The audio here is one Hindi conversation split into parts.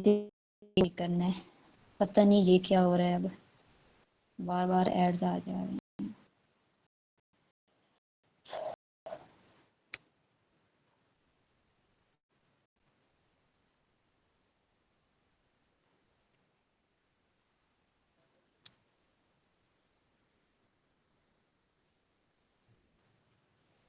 नहीं करना है। पता नहीं ये क्या हो रहा है, अब बार बार एड्स आ जा रहे हैं।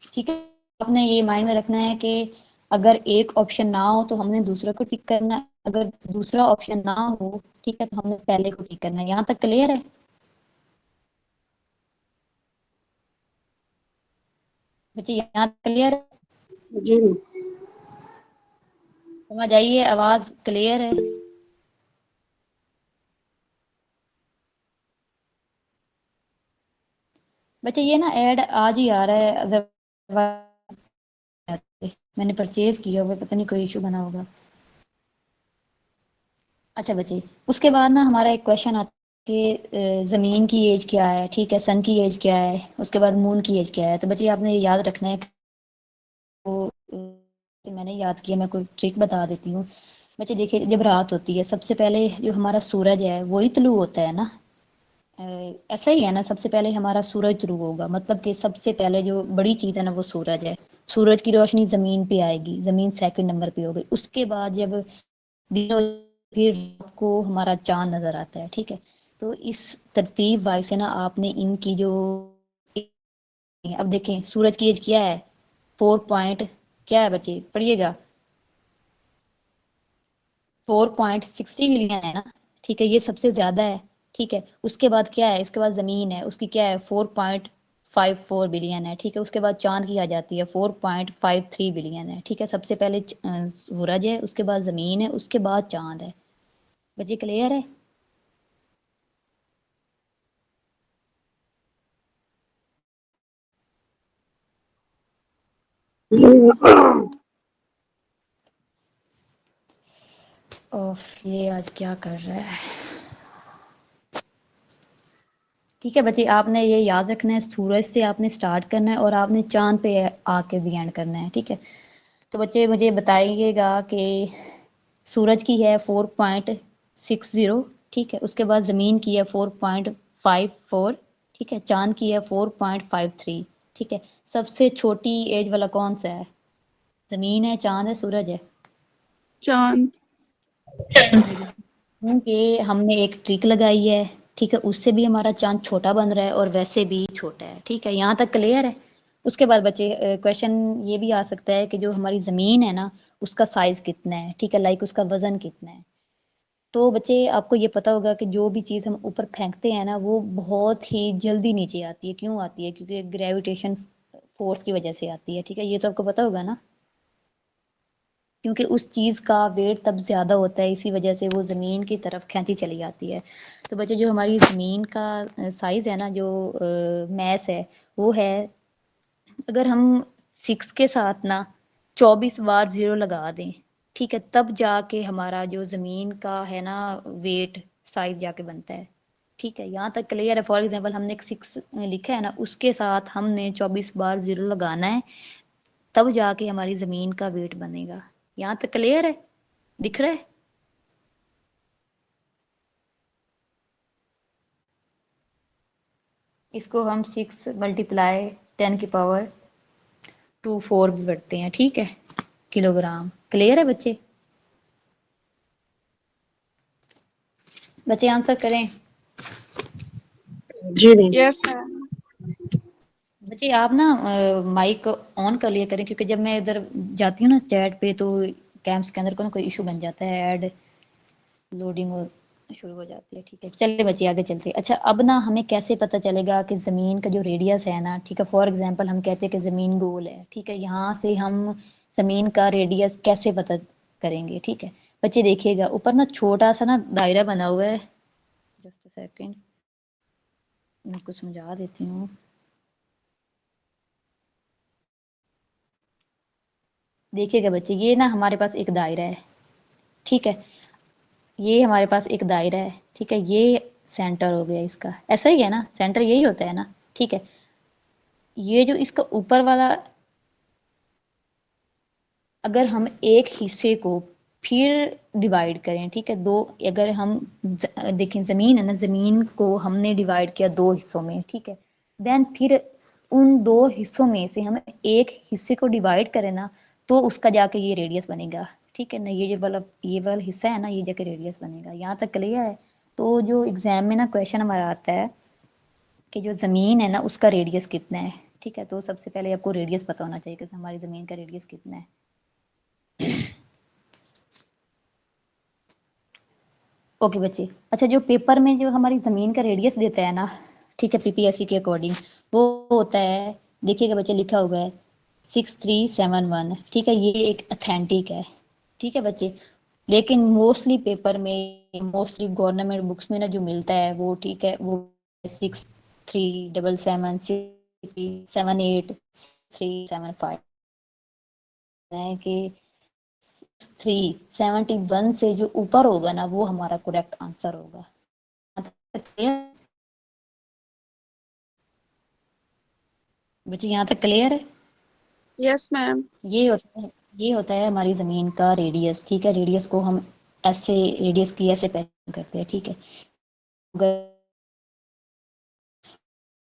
ठीक है, आपने ये माइंड में रखना है कि अगर एक ऑप्शन ना हो तो हमने दूसरे को टिक करना है, अगर दूसरा ऑप्शन ना हो, ठीक है, तो हमने पहले को टिक करना है। यहाँ तक क्लियर है बच्चे? यहाँ तक क्लियर है? जी समझ आइए, आवाज क्लियर है? बच्चे ये ना ऐड आज ही आ रहा है, अदर मैंने परचेज किया हुआ, पता नहीं कोई इशू बना होगा। अच्छा बच्चे, उसके बाद ना हमारा एक क्वेश्चन आता है कि ज़मीन की एज क्या है, ठीक है, सन की एज क्या है, उसके बाद मून की एज क्या है। तो बच्चे आपने ये याद रखना है। तो मैंने याद किया, मैं कोई ट्रिक बता देती हूँ। बच्चे देखिए, जब रात होती है सबसे पहले जो हमारा सूरज है वही तुलू होता है ना। ऐसा ही है ना, सबसे पहले हमारा सूरज तुलू होगा, मतलब कि सबसे पहले जो बड़ी चीज़ है ना वो सूरज है। सूरज की रोशनी ज़मीन पे आएगी, ज़मीन सेकंड नंबर पे होगी। उसके बाद जब फिर रात को हमारा चांद नजर आता है, ठीक है। तो इस तरतीब वाइज से ना आपने इनकी जो, अब देखें सूरज की एज क्या है, 4 पॉइंट क्या है बच्चे, पढ़िएगा, 4.60 मिलियन है ना, ठीक है, ये सबसे ज्यादा है। ठीक है, उसके बाद क्या है, इसके बाद जमीन है, उसकी क्या है, 4.54 बिलियन है। ठीक है, उसके बाद चांद की आ जाती है, 4.53 बिलियन है। ठीक है, सबसे पहले सूरज है, उसके बाद जमीन है, उसके बाद चांद है। बच्चे क्लियर है? ओफ, ये आज क्या कर रहा है। ठीक है बच्चे, आपने ये याद रखना है, सूरज से आपने स्टार्ट करना है और आपने चांद पे आके दी एंड करना है। ठीक है, तो बच्चे मुझे बताइएगा कि सूरज की है 4.60, ठीक है, उसके बाद ज़मीन की है 4.54, ठीक है, चांद की है 4.53, ठीक है। सबसे छोटी एज वाला कौन सा है? ज़मीन है, चांद है, सूरज है? चांद। जी बिल्कुल, क्योंकि हमने एक ट्रिक लगाई है, ठीक है, उससे भी हमारा चांद छोटा बन रहा है और वैसे भी छोटा है। ठीक है, यहाँ तक क्लियर है? उसके बाद बच्चे क्वेश्चन ये भी आ सकता है कि जो हमारी ज़मीन है ना उसका साइज़ कितना है, ठीक है, लाइक उसका वज़न कितना है। तो बच्चे आपको ये पता होगा कि जो भी चीज़ हम ऊपर फेंकते हैं ना वो बहुत ही जल्दी नीचे आती है। क्यों आती है? क्योंकि ग्रेविटेशन फोर्स की वजह से आती है। ठीक है, ये तो आपको पता होगा ना, क्योंकि उस चीज़ का वेट तब ज़्यादा होता है, इसी वजह से वो ज़मीन की तरफ खींची चली जाती है। तो बच्चे जो हमारी ज़मीन का साइज़ है ना, जो मैस है, वो है, अगर हम 6 के साथ ना 24 बार ज़ीरो लगा दें, ठीक है, तब जाके हमारा जो ज़मीन का है ना वेट साइज़ जाके बनता है। ठीक है, यहाँ तक क्लियर है? फॉर एग्जांपल हमने एक 6 लिखा है ना, उसके साथ हमने 24 बार ज़ीरो लगाना है, तब जाके हमारी ज़मीन का वेट बनेगा। यहाँ तक क्लियर है? दिख रहा है? इसको हम 6 × 10⁻² भी बढ़ते हैं, ठीक है, किलोग्राम। क्लियर है बच्चे? बच्चे आंसर करें। जी नहीं। यस है। बच्चे आप ना माइक ऑन कर लिया करें, क्योंकि जब मैं इधर जाती हूँ ना चैट पे तो कैंप्स के अंदर को ना कोई इशू बन जाता है, ऐड लोडिंग शुरू हो जाती है। ठीक है, चलिए बच्चे आगे चलते हैं। अच्छा, अब ना हमें कैसे पता चलेगा कि ज़मीन का जो रेडियस है ना, ठीक है, फॉर एग्जांपल हम कहते हैं कि ज़मीन गोल है, ठीक है, यहाँ से हम ज़मीन का रेडियस कैसे पता करेंगे? ठीक है बच्चे, देखिएगा ऊपर ना छोटा सा ना दायरा बना हुआ है, जस्ट अ सेकेंड, मैं कुछ समझा देती हूँ। देखिएगा बच्चे, ये ना हमारे पास एक दायरा है, ठीक है, ये हमारे पास एक दायरा है, ठीक है, ये सेंटर हो गया इसका, ऐसा ही है ना, सेंटर यही होता है ना। ठीक है, ये जो इसका ऊपर वाला, अगर हम एक हिस्से को फिर डिवाइड करें, ठीक है। दो, अगर हम देखें ज़मीन है ना, ज़मीन को हमने डिवाइड किया दो हिस्सों में, ठीक है। देन फिर उन दो हिस्सों में से हम एक हिस्से को डिवाइड करें ना, तो उसका जाके ये रेडियस बनेगा, ठीक है ना। ये वाला हिस्सा है ना, ये जाके रेडियस बनेगा। यहाँ तक क्लियर है। तो जो एग्जाम में ना क्वेश्चन हमारा आता है कि जो ज़मीन है ना उसका रेडियस कितना है, ठीक है। तो सबसे पहले आपको रेडियस पता होना चाहिए कि हमारी ज़मीन का रेडियस कितना है। ओके बच्चे, अच्छा जो पेपर में जो हमारी ज़मीन का रेडियस देता है ना, ठीक है, पीपीएससी के अकॉर्डिंग, वो होता है, देखिएगा बच्चे लिखा हुआ है 6371, ठीक है। ये एक अथेंटिक है, ठीक है बच्चे। लेकिन मोस्टली पेपर में, मोस्टली गवर्नमेंट बुक्स में ना जो मिलता है वो, ठीक है, वो 6377, 6378, 375 है कि 371 से जो ऊपर होगा ना वो हमारा करेक्ट आंसर होगा। बच्चे यहाँ तक क्लियर है? Yes ma'am. ये होता है हमारी ज़मीन का रेडियस, ठीक है। रेडियस को हम ऐसे, रेडियस की ऐसे पहचान करते हैं, ठीक है। अगर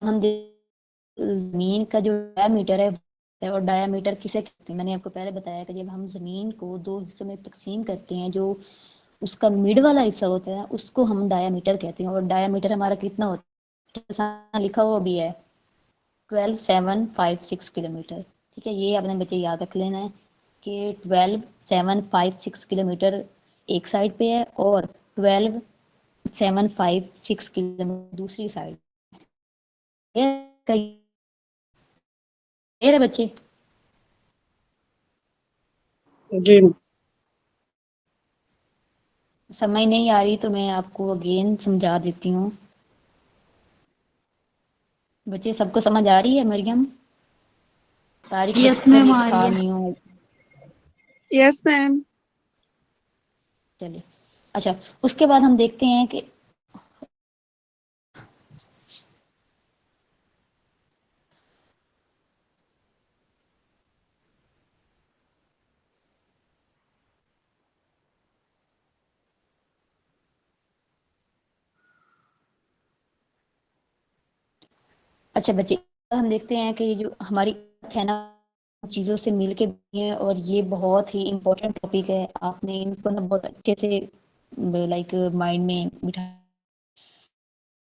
हम ज़मीन का जो डायामीटर है, और डायामीटर किसे कहते हैं, मैंने आपको पहले बताया कि जब हम ज़मीन को दो हिस्सों में तकसीम करते हैं, जो उसका मिड वाला हिस्सा होता है उसको हम डायामीटर कहते हैं। और डायामीटर हमारा कितना होता है, लिखा हुआ भी है 12756 किलोमीटर, ठीक है। ये अपने बच्चे याद रख लेना है कि 12756 किलोमीटर एक साइड पे है और 12756 किलोमीटर दूसरी साइड। क्लियर है बच्चे? जी समझ नहीं आ रही तो मैं आपको अगेन समझा देती हूँ। बच्चे सबको समझ आ रही है? मरियम, तारिक यस बच्चे तो मैम, आ रही था है। नहीं हूँ। Yes ma'am. चलिए, अच्छा उसके बाद हम देखते हैं कि अच्छा बच्चे, हम देखते हैं कि ये जो हमारी अर्थ है ना, चीज़ों से मिल के बनी है, और ये बहुत ही इम्पोर्टेंट टॉपिक है। आपने इनको ना बहुत अच्छे से लाइक माइंड में बिठा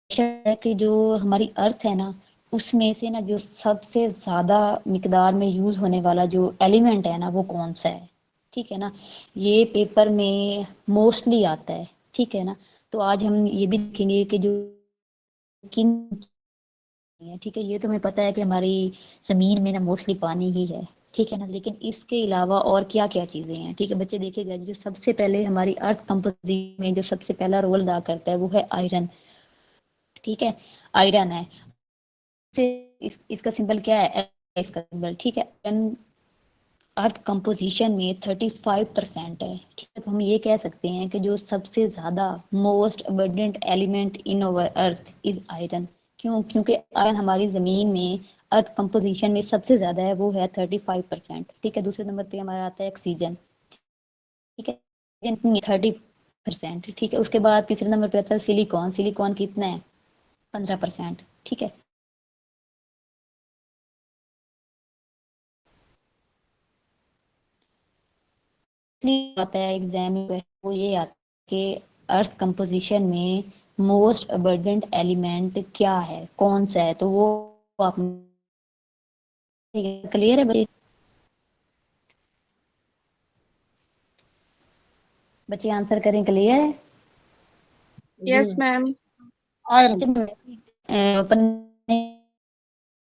है कि जो हमारी अर्थ है ना, उसमें से ना जो सबसे ज़्यादा मिकदार में यूज़ होने वाला जो एलिमेंट है ना वो कौन सा है, ठीक है ना। ये पेपर में मोस्टली आता है, ठीक है ना। तो आज हम ये भी देखेंगे कि जो किन है, ठीक है। ये तो हमें पता है कि हमारी ज़मीन में ना मोस्टली पानी ही है, ठीक है ना। लेकिन इसके अलावा और क्या क्या चीज़ें हैं, ठीक है बच्चे। देखिएगा जो सबसे पहले हमारी अर्थ कंपोजिशन में जो सबसे पहला रोल अदा करता है वो है आयरन, ठीक है। आयरन है से इसका सिंबल क्या है, इसका सिंबल, ठीक है। आयरन अर्थ कंपोजिशन में 35% है, ठीक है। तो हम ये कह सकते हैं कि जो सबसे ज़्यादा most abundant element in our earth is iron. क्यों? क्योंकि आयरन हमारी ज़मीन में अर्थ कंपोजिशन में सबसे ज़्यादा है, वो है 35%, ठीक है। दूसरे नंबर पे हमारा आता है ऑक्सीजन, ठीक है, 30%, ठीक है। उसके बाद तीसरे नंबर पे आता है सिलिकॉन। सिलिकॉन कितना है? 15%, ठीक है। आता है एग्जाम में, वो ये आता है कि अर्थ कंपोजिशन में मोस्ट अबंडेंट एलिमेंट क्या है, कौन सा है। तो वो आप क्लियर है बच्चे? बच्चे आंसर करें, क्लियर है? जी यस मैम। आयरन। अपन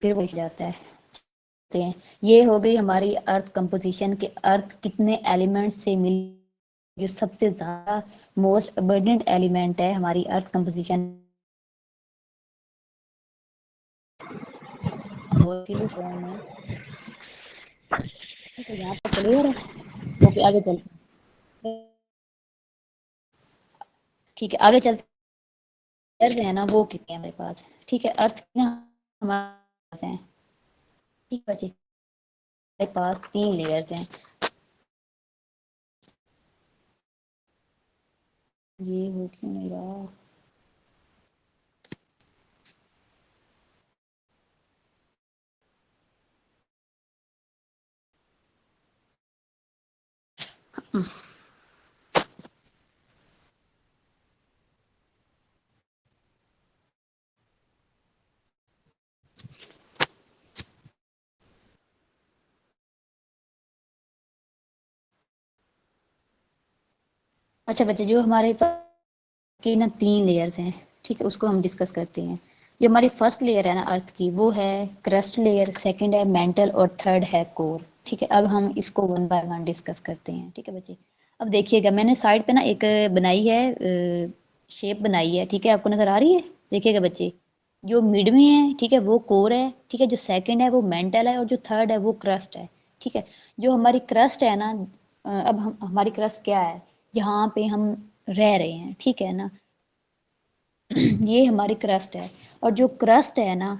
फिर वो जाता है, सकते हैं। ये हो गई हमारी अर्थ कंपोजिशन के अर्थ कितने एलिमेंट से मिली, जो सबसे ज्यादा मोस्ट अबंडेंट एलिमेंट है हमारी अर्थ कंपोजिशन, और सिलिकॉन है, ठीक है। यहाँ तक क्लियर है? ओके, आगे चलते हैं, ठीक है, आगे चलते हैं। लेयर्स है ना वो कितने हैं हमारे पास, ठीक है। अर्थ कितने हमारे पास हैं, ठीक है बच्चे। हमारे पास 3 लेयर्स हैं, हो क्यों नहीं रहा? अच्छा बच्चे, जो हमारे के ना 3 लेयर्स हैं, ठीक है? उसको हम डिस्कस करते हैं। जो हमारी फर्स्ट लेयर है ना अर्थ की, वो है क्रस्ट लेयर, सेकंड है मेंटल और थर्ड है कोर, ठीक है? अब हम इसको वन बाय वन डिस्कस करते हैं, ठीक है बच्चे? अब देखिएगा, मैंने साइड पे ना एक बनाई है, शेप बनाई है, ठीक है? आपको नज़र आ रही है? देखिएगा बच्चे, जो मिड में है, ठीक है, वो कोर है, ठीक है? जो सेकंड है वो मेंटल है और जो थर्ड है वो क्रस्ट है, ठीक है? जो हमारी क्रस्ट है ना, अब हम हमारी क्रस्ट क्या है? जहाँ पे हम रह रहे हैं, ठीक है ना? ये हमारी क्रस्ट है। और जो क्रस्ट है ना,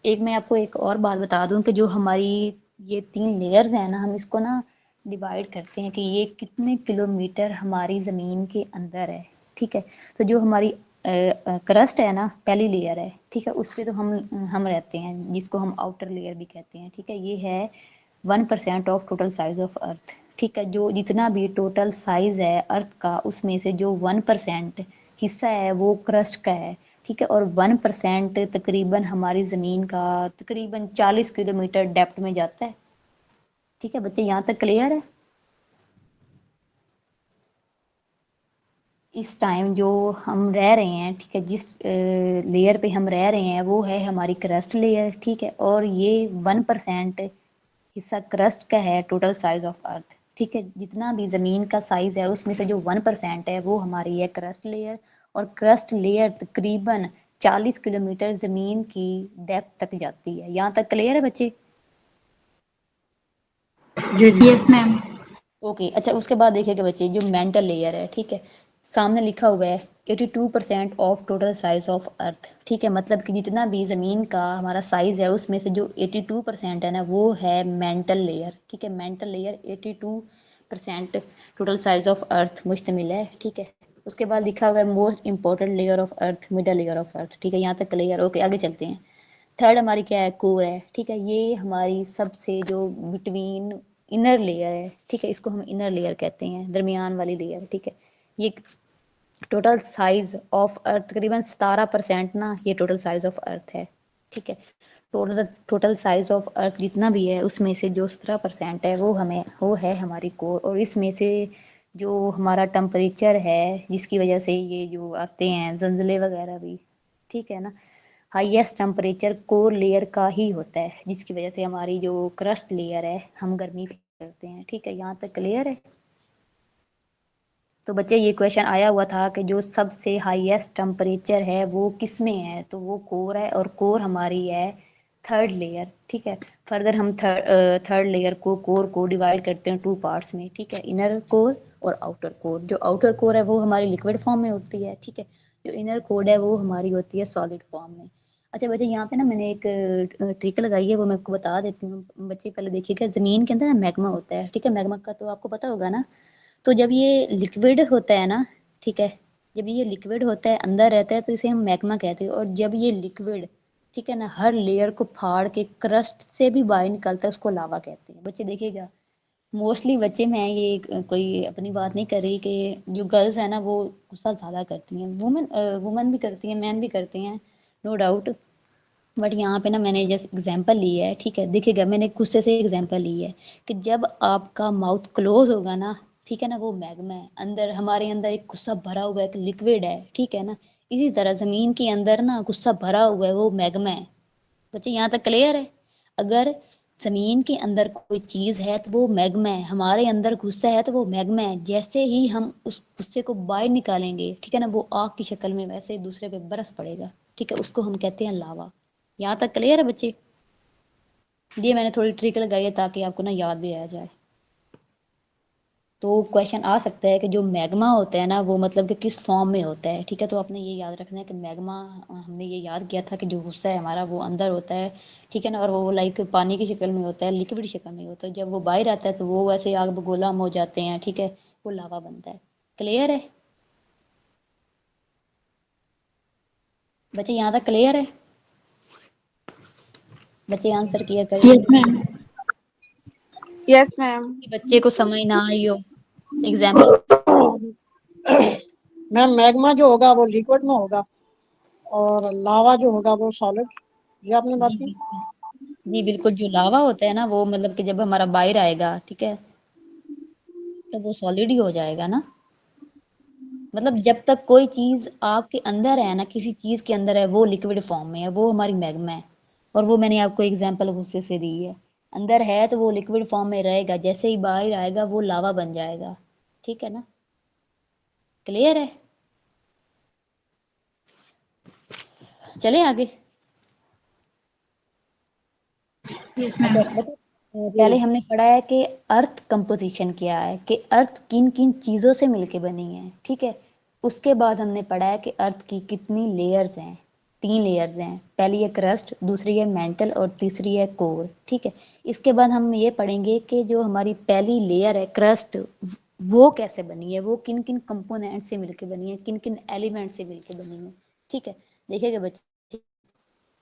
एक मैं आपको एक और बात बता दूं कि जो हमारी ये 3 लेयर्स हैं ना, हम इसको ना डिवाइड करते हैं कि ये कितने किलोमीटर हमारी ज़मीन के अंदर है, ठीक है? तो जो हमारी क्रस्ट है ना, पहली लेयर है, ठीक है? उस पे तो हम रहते हैं, जिसको हम आउटर लेयर भी कहते हैं, ठीक है? ये है 1% of total size of earth, ठीक है? जो जितना भी टोटल साइज है अर्थ का, उसमें से जो 1% हिस्सा है वो क्रस्ट का है, ठीक है? और 1% तकरीबन हमारी ज़मीन का तकरीबन 40 किलोमीटर डेप्थ में जाता है, ठीक है बच्चे? यहाँ तक क्लियर है? इस टाइम जो हम रह रहे हैं, ठीक है, जिस लेयर पे हम रह रहे हैं वो है हमारी क्रस्ट लेयर, ठीक है? और ये 1% हिस्सा क्रस्ट का है टोटल साइज ऑफ अर्थ, ठीक है? जितना भी ज़मीन का साइज़ है उसमें से जो 1% है वो हमारी है क्रस्ट लेयर। और क्रस्ट लेयर तकरीबन 40 किलोमीटर ज़मीन की डेप्थ तक जाती है। यहाँ तक क्लियर है बच्चे? जी जी यस मैम। ओके, अच्छा उसके बाद देखिएगा बच्चे, जो मेंटल लेयर है, ठीक है, सामने लिखा हुआ है 82% of total size of earth, ठीक है? मतलब कि जितना भी ज़मीन का हमारा साइज है उसमें से जो 82% है ना, वो है मेंटल लेयर, ठीक है? Mental layer 82% total size of earth मुश्तमिल है, ठीक है? उसके बाद लिखा हुआ है most important layer of earth, middle layer of earth, ठीक है? यहाँ तक क्लियर? ओके, आगे चलते हैं। थर्ड हमारी क्या है? कोर है, ठीक है? ये हमारी सबसे जो बिटवीन इनर लेयर है, ठीक है? इसको हम इनर लेयर कहते हैं, दरमियान वाली लेयर, ठीक है? ये टोटल साइज ऑफ अर्थ तकरीबन 17% ना, ये टोटल साइज ऑफ अर्थ है, ठीक है? Total total size of earth जितना भी है उसमें से जो 17% है वो है हमारी कोर। और इसमें से जो हमारा टेम्परेचर है, जिसकी वजह से ये जो आते हैं जंजले वगैरह भी, ठीक है ना, हाईएस्ट टेम्परेचर कोर लेयर का ही होता है, जिसकी वजह से हमारी जो क्रस्ट लेयर है हम गर्मी फील करते हैं, ठीक है? यहाँ तक क्लियर है? तो बच्चे, ये क्वेश्चन आया हुआ था कि जो सबसे हाईएस्ट टेम्परेचर है वो किस में है? तो वो कोर है, और कोर हमारी है थर्ड लेयर, ठीक है? फर्दर हम थर्ड लेयर को, कोर को डिवाइड करते हैं 2 पार्ट्स में, ठीक है? इनर कोर और आउटर कोर। जो आउटर कोर है वो हमारी लिक्विड फॉर्म में होती है, ठीक है? जो इनर कोर है वो हमारी होती है सॉलिड फॉर्म में। अच्छा बच्चे, यहाँ पे ना मैंने एक ट्रिक लगाई है, वो मैं आपको बता देती हूँ। बच्चे पहले देखिएगा, ज़मीन के अंदर ना मैग्मा होता है, ठीक है? मैग्मा का तो आपको पता होगा ना। तो जब ये लिक्विड होता है ना, ठीक है, जब ये लिक्विड होता है, अंदर रहता है, तो इसे हम मैग्मा कहते हैं। और जब ये लिक्विड, ठीक है ना, हर लेयर को फाड़ के क्रस्ट से भी बाहर निकलता है, उसको लावा कहते हैं। बच्चे देखिएगा, मोस्टली बच्चे, मैं ये कोई अपनी बात नहीं कर रही, कि जो गर्ल्स है ना वो गुस्सा ज़्यादा करती हैं, वुमन भी करती हैं, मैन भी करते हैं, नो डाउट। बट यहाँ पे ना मैंने जैसे एग्जांपल ली है, ठीक है? देखिएगा, मैंने गुस्से से एग्जांपल ली है कि जब आपका माउथ क्लोज होगा ना, ठीक है ना, वो मैग्मा है, अंदर हमारे अंदर एक गुस्सा भरा हुआ है, एक लिक्विड है, ठीक है ना? इसी तरह जमीन के अंदर ना गुस्सा भरा हुआ है, वो मैग्मा है। बच्चे यहाँ तक क्लियर है? अगर जमीन के अंदर कोई चीज है तो वो मैग्मा है, हमारे अंदर गुस्सा है तो वो मैग्मा है। जैसे ही हम उस गुस्से को बाहर निकालेंगे, ठीक है ना, वो आग की शक्ल में वैसे ही दूसरे पे बरस पड़ेगा, ठीक है? उसको हम कहते हैं लावा। यहाँ तक क्लियर है बच्चे? ये मैंने थोड़ी ट्रिक लगाई है ताकि आपको ना याद भी आ जाए। तो क्वेश्चन आ सकता है कि जो मैग्मा होता है ना, वो मतलब कि किस फॉर्म में होता है, ठीक है? तो आपने ये याद रखना है कि मैग्मा, हमने ये याद किया था कि जो गुस्सा है हमारा वो अंदर होता है, ठीक है ना? और वो लाइक पानी की शक्ल में होता है, लिक्विड शक्ल में होता है। जब वो बाहर आता है तो वो वैसे आग बगोला हो जाते हैं, ठीक है? वो लावा बनता है। क्लियर है? बच्चे यहाँ तक क्लियर है? बच्चे आंसर किया Yes, करें। ma'am. Yes, ma'am. किसी बच्चे को समझ ना आई हो एग्जाम्पल। मैम मैग्मा जो होगा वो लिक्विड में होगा और लावा जो होगा वो सॉलिड, ये आपने बात जी की। बिल्कुल जी बिल्कुल, जो लावा होता है ना वो मतलब कि जब हमारा बाहर आएगा, ठीक है, तो वो सॉलिड ही हो जाएगा ना। मतलब जब तक कोई चीज आपके अंदर है ना, किसी चीज के अंदर है, वो लिक्विड फॉर्म में है, वो हमारी मैग्मा है। और वो मैंने आपको एग्जांपल उससे से दी है। अंदर है तो वो लिक्विड फॉर्म में रहेगा, जैसे ही बाहर आएगा वो लावा बन जाएगा। ठीक है ना? क्लियर है? चले आगे। यस अच्छा मैम। मतलब पहले हमने पढ़ा है कि अर्थ कंपोजिशन क्या है, कि अर्थ किन किन चीज़ों से मिलके बनी है। ठीक है, उसके बाद हमने पढ़ा है कि अर्थ की कितनी लेयर्स हैं। 3 लेयर्स हैं, पहली है क्रस्ट, दूसरी है मेंटल और तीसरी है कोर। ठीक है, इसके बाद हम ये पढ़ेंगे कि जो हमारी पहली लेयर है क्रस्ट, वो कैसे बनी है, वो किन किन कंपोनेंट से मिलके बनी है, किन किन एलिमेंट से मिलके बनी है। ठीक है, देखिएगा बच्चे,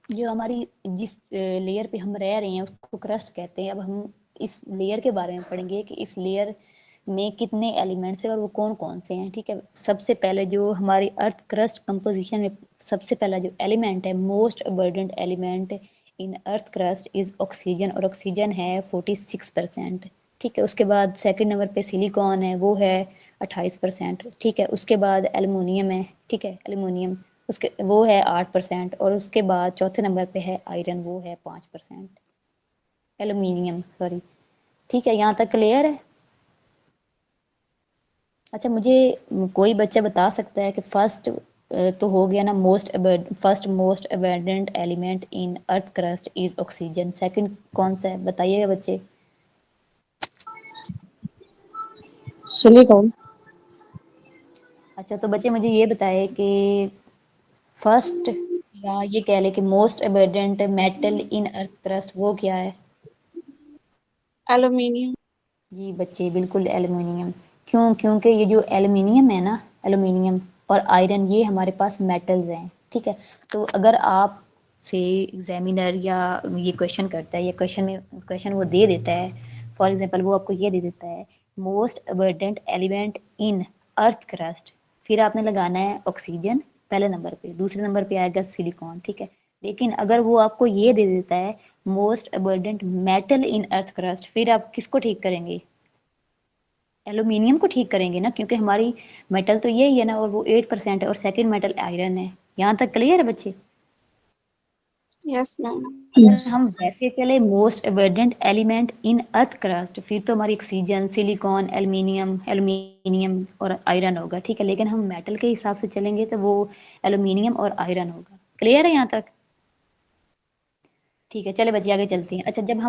जो हमारी जिस लेयर पे हम रह रहे हैं उसको क्रस्ट कहते हैं। अब हम इस लेयर के बारे में पढ़ेंगे कि इस लेयर में कितने एलिमेंट्स हैं और वो कौन कौन से हैं। ठीक है, सबसे पहले जो हमारी अर्थ क्रस्ट कंपोजिशन में सबसे पहला जो एलिमेंट है, most abundant element in earth crust is oxygen, और ऑक्सीजन है 46%। ठीक है, उसके बाद सेकंड नंबर पे सिलिकॉन है, वो है 28%। ठीक है, उसके बाद एलुमिनियम है। ठीक है, एलुमिनियम उसके वो है 8%। और उसके बाद चौथे नंबर पे है आयरन, वो है 5%। Aluminium sorry. ठीक है, यहाँ तक क्लियर है? अच्छा मुझे कोई बच्चा बता सकता है कि फर्स्ट तो हो गया ना, first most abundant element in earth crust is oxygen, second कौन सा है बताइएगा बच्चे। सिलिकॉन। अच्छा तो बच्चे मुझे ये बताए कि फर्स्ट, या ये कह ले कि मोस्ट अबंडेंट मेटल इन अर्थ क्रस्ट वो क्या है? Aluminium. जी बच्चे बिल्कुल एल्युमिनियम। क्यों? क्योंकि ये जो एल्युमिनियम है ना, एल्युमिनियम और आयरन, ये हमारे पास मेटल्स हैं। ठीक है, तो अगर आप से एग्जामिनर या ये क्वेश्चन करता है, या क्वेश्चन वो दे देता है, फॉर एग्जांपल वो आपको ये दे देता है most abundant element in earth crust, फिर आपने लगाना है ऑक्सीजन पहले नंबर पे, दूसरे नंबर पे आएगा सिलिकॉन। ठीक है, लेकिन अगर वो आपको ये दे देता है मोस्ट अबंडेंट मेटल इन अर्थ क्रस्ट, फिर आप किसको ठीक करेंगे? एल्यूमिनियम को ठीक करेंगे ना, क्योंकि हमारी मेटल तो यही है ना, और वो 8% है, और सेकंड मेटल आयरन है। यहाँ तक क्लियर है बच्चे? Yes, ma'am. अगर यस। हम वैसे चले most abundant element in earth crust, फिर तो हमारी ऑक्सीजन, सिलिकॉन, एल्यूमिनियम और आयरन होगा। ठीक है, लेकिन हम मेटल के हिसाब से चलेंगे तो वो एल्यूमिनियम और आयरन होगा। क्लियर है यहाँ तक? ठीक है, चले बच्चे आगे चलते हैं। अच्छा जब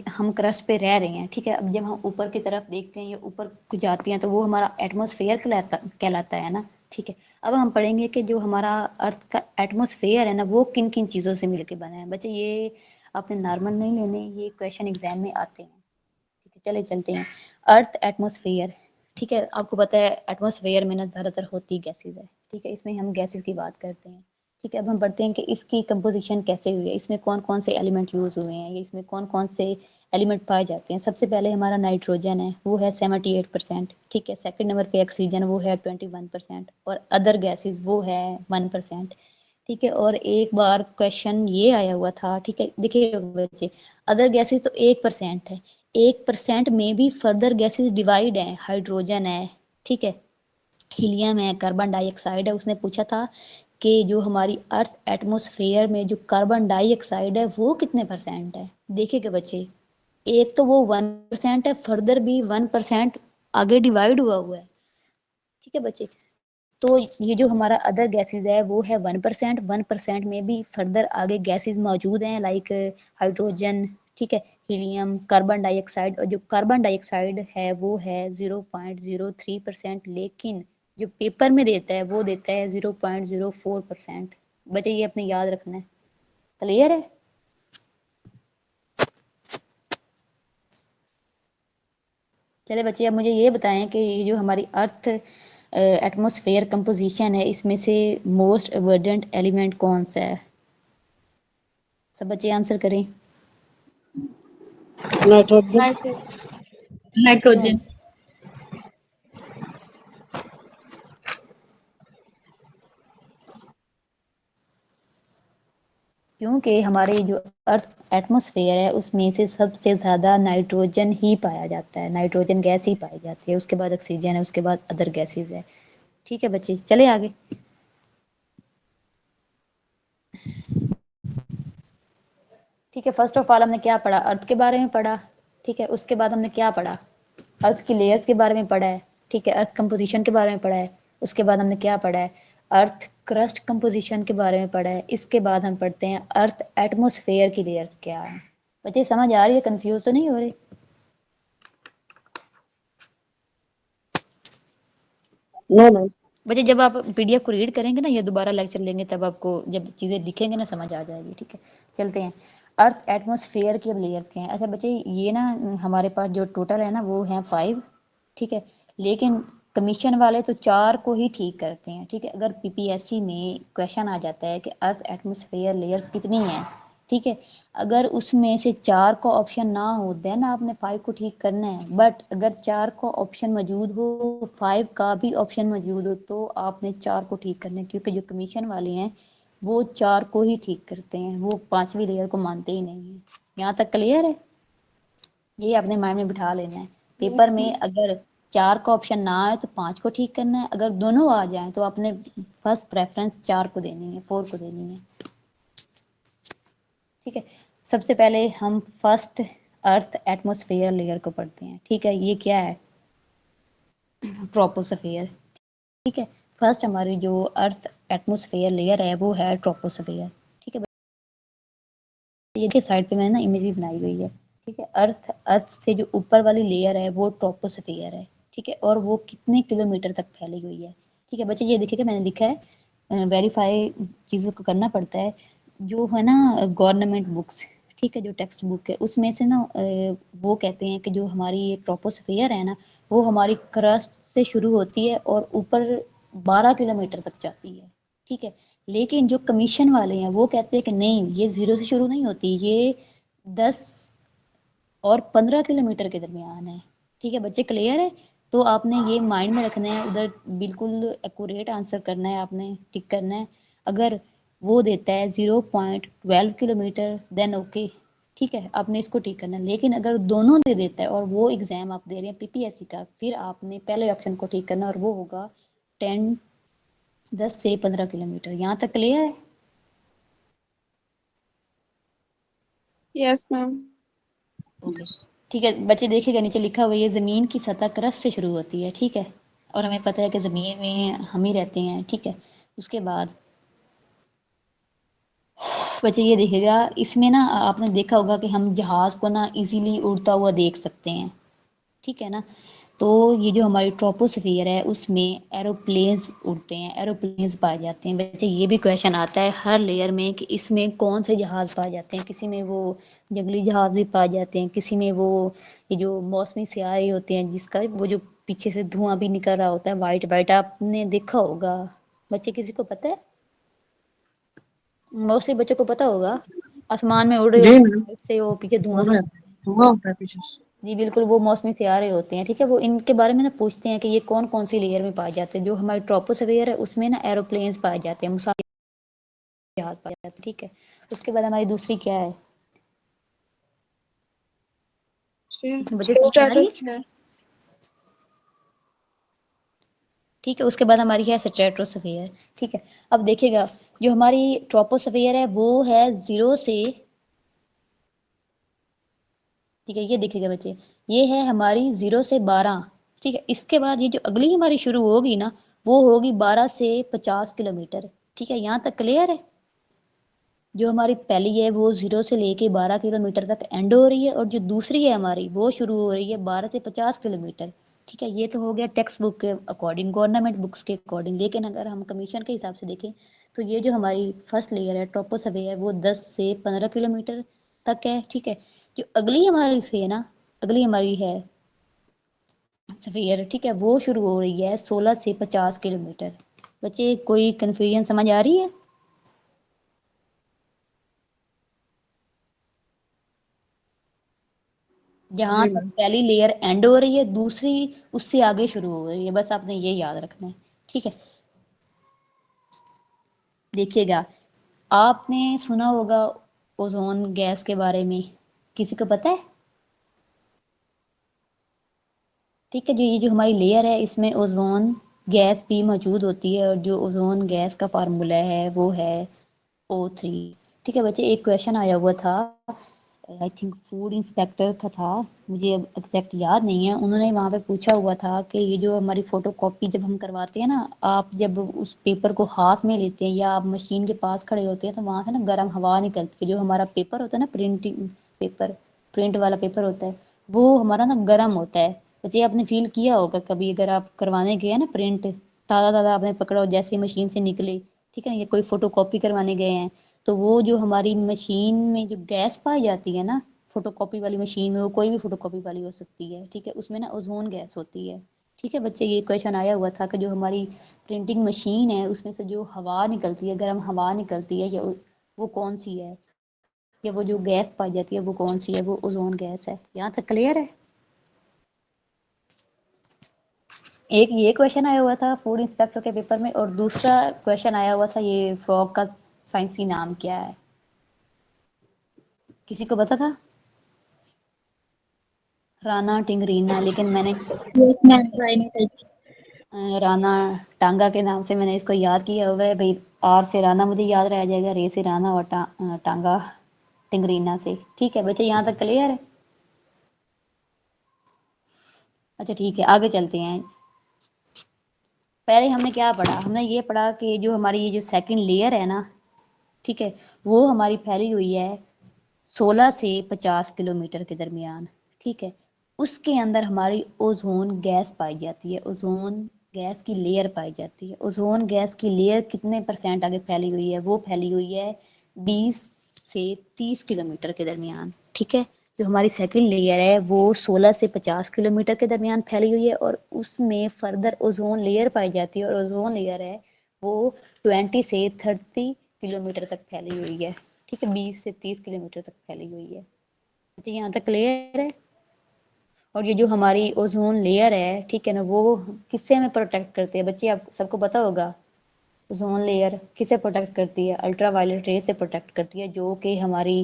हम क्रस्ट पे रह रहे हैं, ठीक है, अब जब हम ऊपर की तरफ देखते हैं या ऊपर को जाते हैं तो वो हमारा एटमॉस्फेयर कहलाता है ना। ठीक है, अब हम पढ़ेंगे कि जो हमारा अर्थ का एटमॉस्फेयर है ना, वो किन किन चीज़ों से मिलके बना है। बच्चे ये आपने नॉर्मल नहीं लेने, ये क्वेश्चन एग्जाम में आते हैं। ठीक है, चले चलते हैं। अर्थ एटमॉस्फेयर, ठीक है, आपको पता है एटमॉस्फेयर में ना ज़्यादातर होती गैसेज है। ठीक है, इसमें हम गैसेज की बात करते हैं। ठीक है, अब हम पढ़ते हैं कि इसकी कंपोजिशन कैसे हुई है, इसमें कौन कौन से एलिमेंट यूज़ हुए हैं, या इसमें कौन कौन से एलिमेंट पाए जाते हैं। सबसे पहले हमारा नाइट्रोजन है, वो है 78%। ठीक है, सेकंड नंबर पे ऑक्सीजन, वो है 21%। और अदर गैसेज वो है 1%। ठीक है, और एक बार क्वेश्चन ये आया हुआ था, ठीक है, देखिए बच्चे, अदर गैसेज तो 1% है, 1% में भी फर्दर गैसेज डिवाइड हैं। हाइड्रोजन है, ठीक है, हीलियम है, कार्बन डाइऑक्साइड है। उसने पूछा था कि जो हमारी अर्थ एटमॉस्फेयर में जो कार्बन डाइऑक्साइड है वो कितने परसेंट है। देखिएगा बच्चे, एक तो वो 1% है, फर्दर भी 1% आगे डिवाइड हुआ हुआ है। ठीक है बच्चे, तो ये जो हमारा अदर गैसेज है वो है 1%। 1% में भी फर्दर आगे गैसेज मौजूद हैं, लाइक हाइड्रोजन, ठीक है, हीलियम, कार्बन डाइऑक्साइड। और जो कार्बन डाइऑक्साइड है वो है 0.03%, लेकिन जो पेपर में देता है वो देता है 0.04%। बच्चे ये अपने याद रखना है। क्लियर है? चले बच्चे अब मुझे ये बताएं कि ये जो हमारी अर्थ एटमॉस्फेयर कंपोजिशन है, इसमें से मोस्ट अबंडेंट एलिमेंट कौन सा है? सब बच्चे आंसर करें। नाइट्रोजन। नाइट्रोजन। नाइट्रोजन। क्योंकि हमारे जो अर्थ एटमॉस्फेयर है उसमें से सबसे ज़्यादा नाइट्रोजन ही पाया जाता है, नाइट्रोजन गैस ही पाई जाती है, उसके बाद ऑक्सीजन है, उसके बाद अदर गैसेज है। ठीक है बच्चे, चले आगे। ठीक है, फर्स्ट ऑफ ऑल हमने क्या पढ़ा? अर्थ के बारे में पढ़ा। ठीक है, उसके बाद हमने क्या पढ़ा? अर्थ की लेयर्स के बारे में पढ़ा है। ठीक है, अर्थ कंपोजिशन के बारे में पढ़ा है। उसके बाद हमने क्या पढ़ा है? अर्थ क्रस्ट कंपोजिशन के बारे में पढ़ा है। इसके बाद हम पढ़ते हैं अर्थ एटमॉस्फेयर की लेयर्स क्या है। बच्चे समझ आ रही है? कंफ्यूज तो नहीं हो रही? No ma'am. बच्चे जब आप पीडीएफ को रीड करेंगे ना या दोबारा लेक्चर लेंगे तब आपको जब चीज़ें दिखेंगे ना समझ आ जाएगी। ठीक है, चलते हैं। अर्थ एटमॉस्फेयर की अब लेयर्स क्या हैं? अच्छा बच्चे, ये ना हमारे पास जो टोटल है ना वो है 5। ठीक है, लेकिन कमीशन वाले तो 4 को ही ठीक करते हैं। ठीक है, अगर पीपीएससी में क्वेश्चन आ जाता है कि अर्थ एटमॉस्फेयर लेयर्स कितनी हैं, ठीक है, अगर उसमें से 4 का ऑप्शन ना हो देन आपने 5 को ठीक करना है। बट अगर 4 का ऑप्शन मौजूद हो, 5 का भी ऑप्शन मौजूद हो, तो आपने 4 को ठीक करना है, क्योंकि जो कमीशन वाले हैं वो 4 को ही ठीक करते हैं, वो 5वीं लेयर को मानते ही नहीं है। यहाँ तक क्लियर है? ये अपने माइंड में बिठा लेना है। पेपर यस में मैम। अगर 4 का ऑप्शन ना आए तो 5 को ठीक करना है, अगर दोनों आ जाएं तो आपने फर्स्ट प्रेफरेंस 4 को देनी है, 4 को देनी है। ठीक है, सबसे पहले हम फर्स्ट अर्थ एटमॉस्फेयर लेयर को पढ़ते हैं। ठीक है, ये क्या है? ट्रोपोस्फेयर। ठीक है, फर्स्ट हमारी जो अर्थ एटमॉस्फेयर लेयर है वो है ट्रोपोस्फेयर। ठीक है, ये के साइड पे मैंने ना इमेज भी बनाई हुई है। ठीक है, अर्थ अर्थ से जो ऊपर वाली लेयर है वो ट्रोपोस्फेयर है। ठीक है, और वो कितने किलोमीटर तक फैली हुई है? ठीक है बच्चे, ये देखिएगा मैंने लिखा है, वेरीफाई चीज़ों को करना पड़ता है। जो है ना गवर्नमेंट बुक्स, ठीक है, जो टेक्स्ट बुक है उसमें से ना वो कहते हैं कि जो हमारी ये ट्रोपोस्फेयर है ना वो हमारी क्रस्ट से शुरू होती है और ऊपर 12 किलोमीटर तक जाती है। ठीक है, लेकिन जो कमीशन वाले हैं वो कहते हैं कि नहीं, ये 0 से शुरू नहीं होती, ये 10 और 15 किलोमीटर के दरमियान है। ठीक है बच्चे, क्लियर है? तो आपने ये माइंड में रखना है, उधर बिल्कुल एक्यूरेट आंसर करना है, आपने टिक करना है। अगर वो देता है 0.12 किलोमीटर देन ओके। ठीक है, आपने इसको टिक करना है। लेकिन अगर दोनों दे देता है और वो एग्जाम आप दे रहे हैं पीपीएससी का, फिर आपने पहले ऑप्शन को टिक करना और वो होगा 10 से 15 किलोमीटर। यहाँ तक क्लियर है? Yes ma'am. ओके, ठीक है बच्चे, देखिएगा नीचे लिखा हुआ है ये ज़मीन की सतह क्रस्ट से शुरू होती है। ठीक है, और हमें पता है कि ज़मीन में हम ही रहते हैं। ठीक है, उसके बाद बच्चे ये देखिएगा, इसमें ना आपने देखा होगा कि हम जहाज़ को ना इजीली उड़ता हुआ देख सकते हैं। ठीक है ना, तो ये जो हमारी ट्रोपोस्फियर है उसमें एरोप्लेन्स उड़ते हैं, एरोप्लेन्स पाए जाते हैं। बच्चे ये भी क्वेश्चन आता है हर लेयर में कि इसमें कौन से जहाज़ पाए जाते हैं। किसी में वो जंगली जहाज़ भी पाए जाते हैं, किसी में वो ये जो मौसमी सियारे होते हैं जिसका वो जो पीछे से धुआं भी निकल रहा होता है वाइट वाइट, आपने देखा होगा। बच्चे किसी को पता है? मोस्टली बच्चों को पता होगा, आसमान में उड़ रहे जी होते मैम। हैं से वो पीछे धुआं हो सा। रहा है, हुआ होता है पीछे से। जी बिल्कुल, वो मौसमी सियारे होते हैं। ठीक है, वो इनके बारे में ना पूछते हैं कि ये कौन कौन सी लेयर में पाए जाते हैं। जो हमारी ट्रोपोस्फियर है उसमें ना एरोप्लेन्स पाए जाते हैं, मुसाफिर जहाज पाए जाते हैं। ठीक है, उसके बाद हमारी दूसरी क्या है? मुझे समझ आ रही है? स्ट्रेटोस्फीयर। ठीक है, उसके बाद हमारी है स्ट्रेटोस्फियर। ठीक है, अब देखिएगा जो हमारी ट्रोपोस्फियर है वो है 0 से, ठीक है, ये देखिएगा बच्चे, ये है हमारी 0 से 12। ठीक है, इसके बाद ये जो अगली हमारी शुरू होगी ना वो होगी 12 से 50 किलोमीटर। ठीक है, यहाँ तक क्लियर है? जो हमारी पहली है वो 0 से लेके 12 किलोमीटर तक एंड हो रही है, और जो दूसरी है हमारी वो शुरू हो रही है 12 से 50 किलोमीटर। ठीक है, ये तो हो गया टेक्स्ट बुक के अकॉर्डिंग, गवर्नमेंट बुक्स के अकॉर्डिंग। लेकिन अगर हम कमीशन के हिसाब से देखें तो ये जो हमारी फर्स्ट लेयर है ट्रोपोस्फियर है वो 10 से 15 किलोमीटर तक है। ठीक है, जो अगली हमारी से है ना, अगली हमारी है स्फीयर, ठीक है, वो शुरू हो रही है 16 से 50 किलोमीटर। बच्चे कोई कंफ्यूजन समझ आ रही है? जहां जी तक मैम। पहली लेयर एंड हो रही है, दूसरी उससे आगे शुरू हो रही है, बस आपने ये याद रखना है, ठीक है। देखिएगा, आपने सुना होगा ओजोन गैस के बारे में, किसी को पता है? ठीक है, जो ये जो हमारी लेयर है इसमें ओजोन गैस भी मौजूद होती है, और जो ओजोन गैस का फार्मूला है वो है O3। ठीक है बच्चे, एक क्वेश्चन आया हुआ था, आई थिंक फूड इंस्पेक्टर का था, मुझे अब एग्जैक्ट याद नहीं है, उन्होंने वहाँ पे पूछा हुआ था कि ये जो हमारी फोटो कॉपी जब हम करवाते हैं ना, आप जब उस पेपर को हाथ में लेते हैं या आप मशीन के पास खड़े होते हैं तो वहाँ से ना गर्म हवा निकलती है, जो हमारा पेपर होता है ना, प्रिंटिंग पेपर, प्रिंट वाला पेपर होता है, वो हमारा ना गर्म होता है। बच्चे आपने फील किया होगा कभी, अगर आप करवाने गए हैं ना प्रिंट, ताज़ा ताज़ा आपने पकड़ा, जैसे मशीन से निकले, ठीक है ना, ये कोई फोटो कॉपी करवाने गए हैं, तो वो जो हमारी मशीन में जो गैस पाई जाती है ना, फोटोकॉपी वाली मशीन में, वो कोई भी फोटोकॉपी वाली हो सकती है, ठीक है, उसमें ना ओजोन गैस होती है। ठीक है बच्चे, ये क्वेश्चन आया हुआ था कि जो हमारी प्रिंटिंग मशीन है उसमें से जो हवा निकलती है, गर्म हवा निकलती है, या वो कौन सी है, या वो जो गैस पाई जाती है वो कौन सी है, वो ओजोन गैस है। यहाँ तक क्लियर है? एक ये क्वेश्चन आया हुआ था फूड इंस्पेक्टर के पेपर में, और दूसरा क्वेश्चन आया हुआ था, ये फ्रॉग का साइंसी नाम क्या है, किसी को पता था? राना टिंगरीना, लेकिन मैंने Yes, ma'am. Try नहीं करी। राना टांगा के नाम से मैंने इसको याद किया हुआ है भाई। आर से राना मुझे याद रह जाएगा, रे से राना, और टांगा टिंगरीना से। ठीक है बच्चे, यहाँ तक क्लियर है? अच्छा ठीक है, आगे चलते हैं। पहले हमने क्या पढ़ा, हमने ये पढ़ा कि जो हमारी ये जो सेकंड लेयर है ना, ठीक है, वो हमारी फैली हुई है 16 से 50 किलोमीटर के दरमियान। ठीक है, उसके अंदर हमारी ओजोन गैस पाई जाती है, ओजोन गैस की लेयर पाई जाती है। ओजोन गैस की लेयर कितने परसेंट आगे फैली हुई है? वो फैली हुई है 20 से 30 किलोमीटर के दरमियान। ठीक है, जो हमारी सेकंड लेयर है वो 16 से 50 किलोमीटर के दरमियान फैली हुई है, और उसमें फर्दर ओजोन लेयर पाई जाती है, और ओजोन लेयर है वो 20 से 30 किलोमीटर तक फैली हुई है। ठीक है, 20 से 30 किलोमीटर तक फैली हुई है। तो यहाँ तक क्लियर है? और ये जो हमारी ओजोन लेयर है, ठीक है ना, वो किससे हमें प्रोटेक्ट करती है बच्चे? आप सबको पता होगा ओजोन लेयर किसे प्रोटेक्ट करती है? अल्ट्रा वायलेट रे से प्रोटेक्ट करती है, जो कि हमारी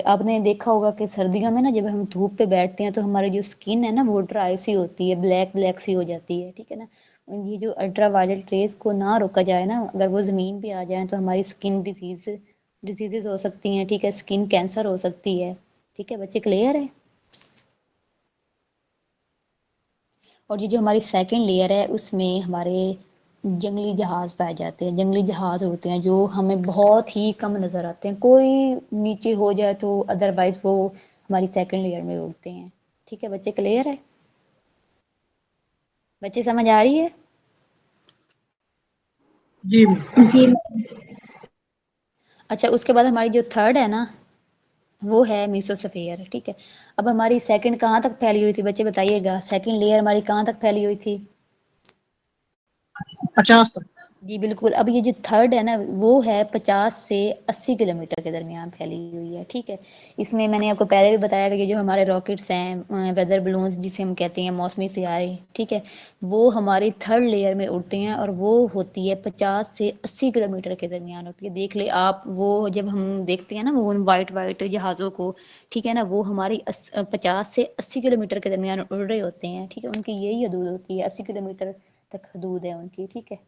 आपने देखा होगा कि सर्दियों में ना जब हम धूप पे बैठते हैं तो हमारी जो स्किन है ना वो ड्राई सी होती है, ब्लैक ब्लैक सी हो जाती है, ठीक है ना। ये जो अल्ट्रा वायलेट रेस को ना रोका जाए ना, अगर वो ज़मीन पे आ जाए तो हमारी स्किन डिजीजेज हो सकती हैं, ठीक है, स्किन कैंसर हो सकती है। ठीक है बच्चे, क्लियर है? और ये जो हमारी सेकंड लेयर है उसमें हमारे जंगली जहाज पाए जाते हैं, जंगली जहाज होते हैं जो हमें बहुत ही कम नज़र आते हैं, कोई नीचे हो जाए तो अदरवाइज वो हमारी सेकंड लेयर में उड़ते हैं। ठीक है बच्चे, क्लियर है? बच्चे समझ आ रही है? जी मैम। जी मैम। अच्छा, उसके बाद हमारी जो थर्ड है ना वो है मीसोस्फीयर। ठीक है, अब हमारी सेकंड कहाँ तक फैली हुई थी बच्चे बताइएगा, सेकंड लेयर हमारी कहाँ तक फैली हुई थी? 50 तक। जी बिल्कुल। अब ये जो थर्ड है ना वो है 50 से 80 किलोमीटर के दरमियान फैली हुई है। ठीक है, इसमें मैंने आपको पहले भी बताया कि ये जो हमारे रॉकेट्स हैं, वेदर बलून्स जिसे हम कहते हैं, मौसमी सियारे, ठीक है, वो हमारी थर्ड लेयर में उड़ते हैं, और वो होती है 50 से 80 किलोमीटर के दरमियान होती है। देख ले आप, वो जब हम देखते हैं ना वो वाइट वाइट जहाज़ों को, ठीक है ना, वो हमारी 50 से 80 किलोमीटर के दरमियान उड़ रहे होते हैं। ठीक है, उनकी यही हदूद होती है, 80 किलोमीटर तक हदूद है उनकी। ठीक है,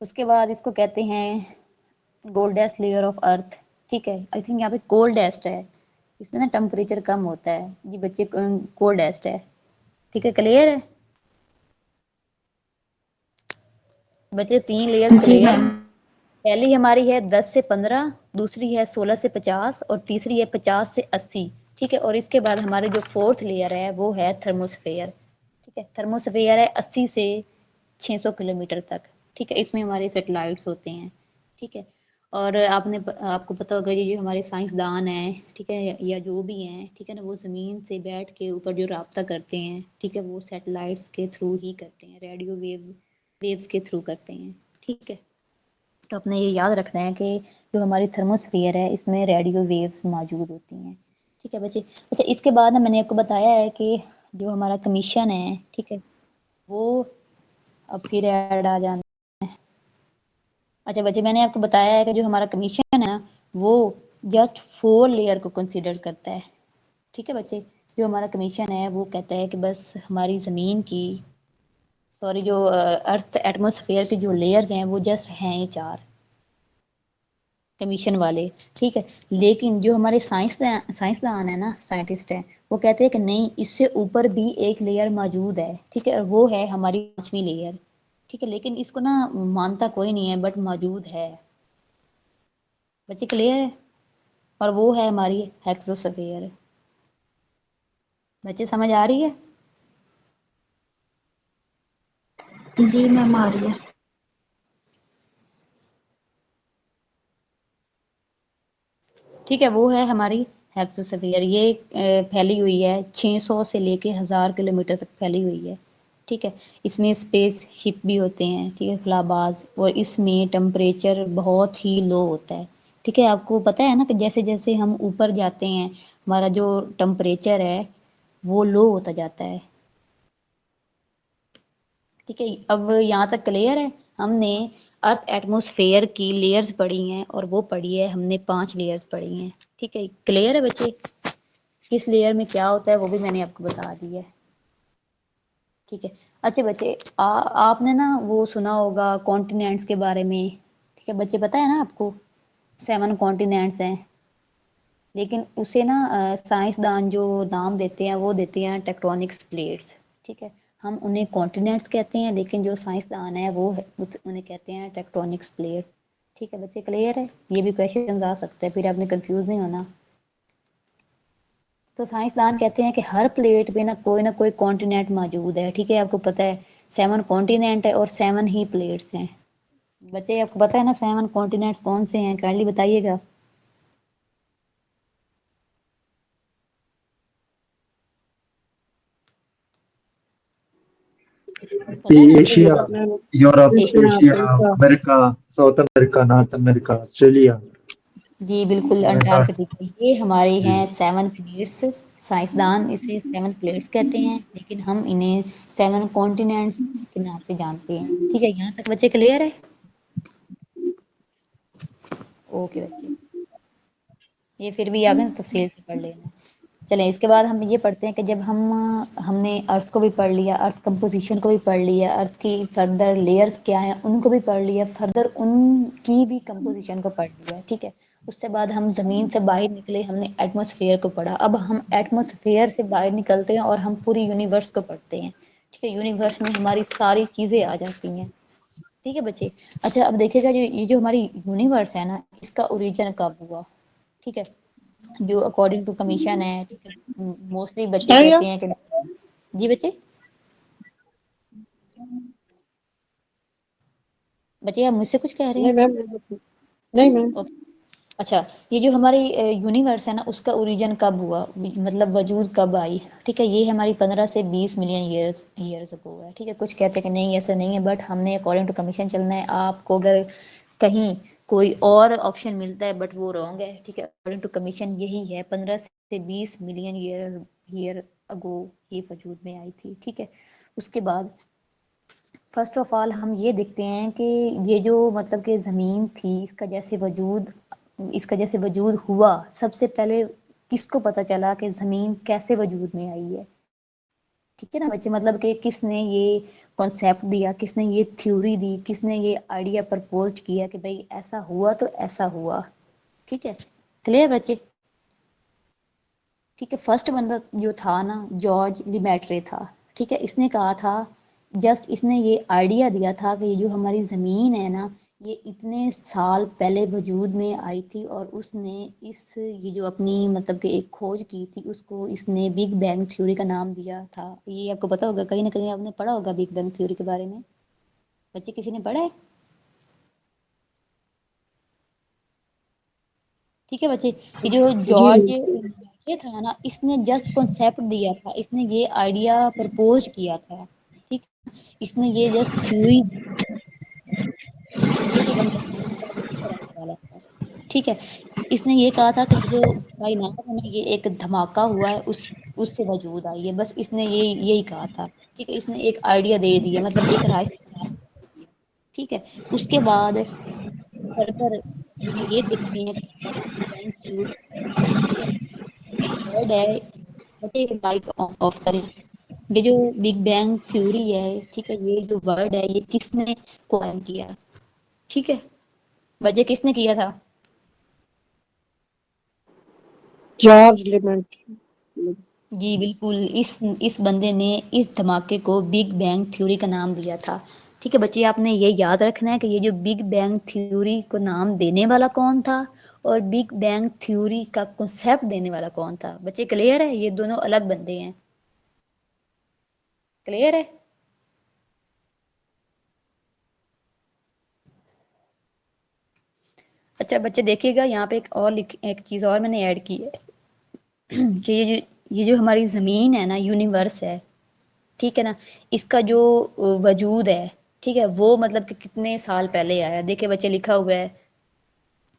उसके बाद इसको कहते हैं गोल्डेस्ट लेयर ऑफ अर्थ। ठीक है, आई थिंक यहाँ पे कोल्डेस्ट है, इसमें ना टेम्परेचर कम होता है जी बच्चे, कोल्डेस्ट है। ठीक है, क्लियर है? बच्चे तीन लेयर्स जी क्लियर है? मैम। पहली हमारी है 10 से 15, दूसरी है 16 से 50, और तीसरी है 50 से 80। ठीक है, और इसके बाद हमारी जो फोर्थ लेयर है वो है थर्मोस्फेयर। ठीक है, थर्मोस्फेयर है 80 से 600 किलोमीटर तक। ठीक है, इसमें हमारे सेटेलाइट्स होते हैं। ठीक है, और आपको पता होगा ये जो हमारे साइंसदान हैं, ठीक है, या जो भी हैं, ठीक है ना, वो ज़मीन से बैठ के ऊपर जो राब्ता करते हैं, ठीक है, वो सैटेलाइट्स के थ्रू ही करते हैं, रेडियो वेव्स के थ्रू करते हैं, ठीक है। तो अपने ये याद रखना है कि जो हमारी थर्मोस्फीयर है इसमें रेडियो वेव्स मौजूद होती हैं, ठीक है बच्चे। अच्छा, इसके बाद ना मैंने आपको बताया है कि जो हमारा कमीशन है, ठीक है, वो अब फिर ऐड आ जाना। अच्छा बच्चे, मैंने आपको बताया है कि जो हमारा कमीशन है ना, वो जस्ट 4 लेयर को कंसीडर करता है, ठीक है बच्चे। जो हमारा कमीशन है वो कहता है कि बस हमारी ज़मीन की, सॉरी, जो अर्थ एटमॉस्फेयर की जो लेयर्स हैं वो जस्ट हैं ही 4 कमीशन वाले, ठीक है। लेकिन जो हमारे साइंसदान है ना, साइंटिस्ट है, वो कहते हैं कि नहीं, इससे ऊपर भी एक लेयर मौजूद है, ठीक है, और वो है हमारी 5वीं लेयर, ठीक है। लेकिन इसको ना मानता कोई नहीं है, बट मौजूद है। बच्चे क्लियर है? और वो है हमारी हेक्सोस्फीयर। बच्चे समझ आ रही है? जी मैम आ रही है। ठीक है, वो है हमारी हेक्सोस्फीयर। ये फैली हुई है 600 से लेके 1000 किलोमीटर तक फैली हुई है, ठीक है। इसमें स्पेस शिप भी होते हैं, ठीक है, खलाबाज, और इसमें टेम्परेचर बहुत ही लो होता है, ठीक है। आपको पता है ना कि जैसे जैसे हम ऊपर जाते हैं हमारा जो टेम्परेचर है वो लो होता जाता है, ठीक है। अब यहाँ तक क्लियर है? हमने अर्थ एटमॉस्फेयर की लेयर्स पढ़ी हैं, और वो पढ़ी है हमने 5 लेयर्स पढ़ी हैं, ठीक है। क्लियर है बच्चे? किस लेयर में क्या होता है वो भी मैंने आपको बता दिया है, ठीक है। अच्छे बच्चे, आपने ना वो सुना होगा कॉन्टिनेंट्स के बारे में, ठीक है बच्चे, पता है ना आपको 7 कॉन्टिनेंट्स हैं। लेकिन उसे ना साइंसदान जो नाम देते हैं वो देते हैं टेक्टोनिक्स प्लेट्स, ठीक है। हम उन्हें कॉन्टिनेंट्स कहते हैं, लेकिन जो साइंसदान है वो उन्हें कहते हैं टेक्टोनिक्स प्लेट्स, ठीक है बच्चे। क्लियर है? ये भी क्वेश्चन आ सकते हैं, फिर आपने कंफ्यूज नहीं होना। तो साइंसदान कहते हैं कि हर प्लेट पे ना कोई कॉन्टिनेंट मौजूद है, ठीक है। आपको पता है 7 कॉन्टिनेंट है और 7 ही प्लेट्स हैं। बच्चे, आपको पता है ना 7 कॉन्टिनेंट्स कौन से हैं? काइंडली बताइएगा। पता है ना आपको ये? Asia, Europe, Asia, Asia, Africa. America, South America, North America, Australia, जी बिल्कुल, और अंटार्कटिका, ये हमारे जी। हैं 7 प्लेट्स। साइंसदान इसे 7 प्लेट्स कहते हैं, लेकिन हम इन्हें 7 कॉन्टिनेंट्स के नाम से जानते हैं, ठीक है। यहाँ तक बच्चे क्लियर है? ओके बच्चे, ये फिर भी आपने तफसील से पढ़ लेना। चलें, इसके बाद हम ये पढ़ते हैं कि जब हमने अर्थ को भी पढ़ लिया, अर्थ कंपोजिशन को भी पढ़ लिया, अर्थ की फर्दर लेयर्स क्या हैं उनको भी पढ़ लिया, फर्दर उनकी भी कंपोजिशन को पढ़ लिया, ठीक है। उसके बाद हम ज़मीन से बाहर निकले, हमने एटमॉस्फेयर को पढ़ा। अब हम एटमॉस्फेयर से बाहर निकलते हैं और हम पूरी यूनिवर्स को पढ़ते हैं, ठीक है। यूनिवर्स में हमारी सारी चीज़ें आ जाती हैं, ठीक है बच्चे। अच्छा, अब देखिएगा, ये जो हमारी यूनिवर्स है ना, इसका ओरिजिन कब हुआ, ठीक है। जो अकॉर्डिंग टू कमीशन है, ठीक है, मोस्टली बच्चे है या कहते हैं कि, जी बच्चे, बच्चे आप मुझसे कुछ कह रहे नहीं हैं? मैम, नहीं मैम। ओके। अच्छा, ये जो हमारी यूनिवर्स है ना, उसका ओरिजिन कब हुआ, मतलब वजूद कब आई, ठीक है। ये हमारी 15 से 20 मिलियन ईयर्स अगो है, ठीक है। कुछ कहते हैं कि नहीं ऐसा नहीं है, बट हमने अकॉर्डिंग टू कमीशन चलना है। आपको अगर कहीं कोई और ऑप्शन मिलता है बट वो रॉन्ग है, ठीक है। अकॉर्डिंग टू कमीशन यही है, 15 से 20 मिलियन ईयर अगो ये वजूद में आई थी, ठीक है। उसके बाद फर्स्ट ऑफ ऑल हम ये देखते हैं कि ये जो मतलब कि ज़मीन थी, इसका जैसे वजूद हुआ, सबसे पहले किसको पता चला कि ज़मीन कैसे वजूद में आई है, ठीक है ना बच्चे। मतलब कि किसने ये कॉन्सेप्ट दिया, किसने ये थ्योरी दी, किसने ये आइडिया प्रपोज किया कि भाई ऐसा हुआ तो ऐसा हुआ, ठीक है। क्लियर बच्चे? ठीक है। फर्स्ट बंदा जो था ना, जॉर्ज लिमेट्रे था, ठीक है। इसने कहा था, जस्ट इसने ये आइडिया दिया था कि ये जो हमारी ज़मीन है ना, ये इतने साल पहले वजूद में आई थी, और उसने ये जो अपनी मतलब कि एक खोज की थी, उसको इसने बिग बैंग थ्योरी का नाम दिया था। ये आपको पता होगा, कहीं ना कहीं आपने पढ़ा होगा बिग बैंग थ्योरी के बारे में। बच्चे, किसी ने पढ़ा है? ठीक है बच्चे, ये जो जॉर्ज ये था ना, इसने जस्ट कॉन्सेप्ट दिया था, इसने ये आइडिया प्रपोज किया था, ठीक, इसने ये जस्ट थ्योरी, ये जो बंदा करने वाला था, ठीक है, इसने ये कहा था कि ये जो कायनात है ना, ये एक धमाका हुआ है, उससे वजूद आई है, बस इसने यही कहा था, ठीक है, इसने एक आइडिया दे दिया, मतलब एक रास्ता दे दिया, ठीक है। उसके बाद फर्दर हम ये देखते हैं कि बिग बैंग थ्योरी, ठीक है, वर्ड है, बच्चे माइक ऑफ करें, ये जो बिग बैंग थ्योरी है, ठीक है, ये जो वर्ड है, ये किसने कॉइन किया, ठीक है, बच्चे किसने किया था? जॉर्ज लिमेंट। जी बिल्कुल, इस बंदे ने इस धमाके को बिग बैंग थ्योरी का नाम दिया था, ठीक है बच्चे, आपने ये याद रखना है कि ये जो बिग बैंग थ्योरी को नाम देने वाला कौन था और बिग बैंग थ्योरी का कॉन्सेप्ट देने वाला कौन था, बच्चे क्लियर है, ये दोनों अलग बंदे हैं, क्लियर है? अच्छा बच्चे देखिएगा, यहाँ पे एक चीज़ और मैंने ऐड की है कि ये जो हमारी ज़मीन है ना, यूनिवर्स है, ठीक है ना, इसका जो वजूद है, ठीक है, वो मतलब कि कितने साल पहले आया, देखिए बच्चे लिखा हुआ है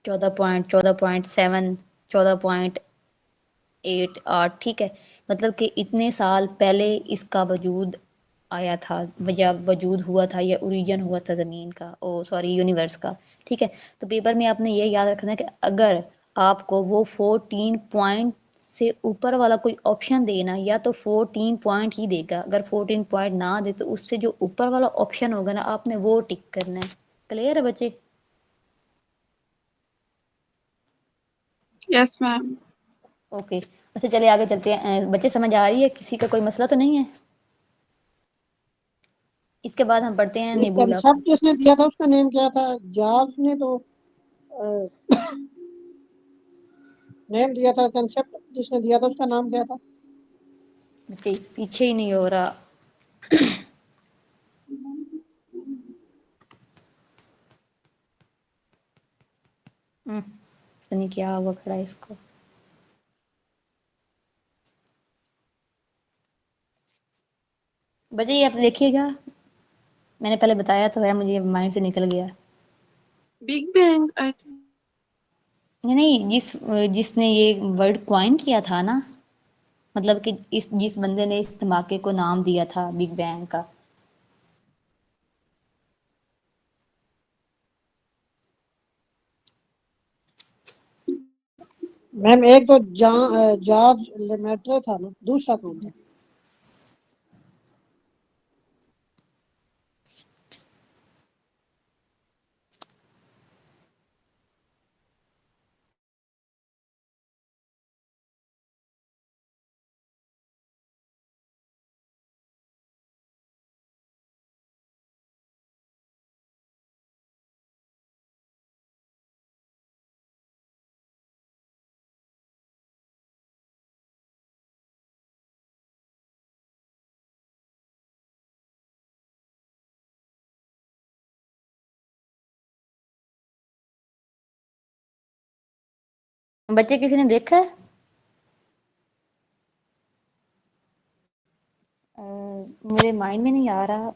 14.7, 14.8, ठीक है, मतलब कि इतने साल पहले इसका वजूद आया था, या वजूद हुआ था, या ओरिजिन हुआ था ज़मीन का, ओ सॉरी यूनिवर्स का, ठीक है। तो पेपर में आपने ये याद रखना है कि अगर आपको वो 14 पॉइंट से ऊपर वाला कोई ऑप्शन देना, या तो 14 पॉइंट ही देगा, अगर 14 पॉइंट ना दे तो उससे जो ऊपर वाला ऑप्शन होगा ना, आपने वो टिक करना है, क्लियर है बच्चे? Yes ma'am. ओके, अच्छा चलिए आगे चलते हैं, बच्चे समझ आ रही है, किसी का कोई मसला तो नहीं है? इसके बाद हम पढ़ते हैं ये नेबुला को। कंसेप्ट जिसने दिया था उसका नेम क्या था? जॉर्ज ने तो नेम दिया था, कंसेप्ट जिसने दिया था उसका नाम क्या था? बच्चे पीछे ही नहीं हो रहा, पता नहीं क्या हुआ खड़ा है इसको, बच्चे ये आप देखिएगा, मैंने पहले बताया तो है, मुझे माइंड से निकल गया, बिग बैंग आई थिंक। नहीं नहीं, जिसने ये वर्ड क्वाइन किया था ना, मतलब कि जिस बंदे ने इस धमाके को नाम दिया था बिग बैंग का, मैम एक तो जॉर्ज लेमेट्रे था ना, दूसरा कौन था? बच्चे किसी ने देखा है? मेरे माइंड में नहीं आ रहा,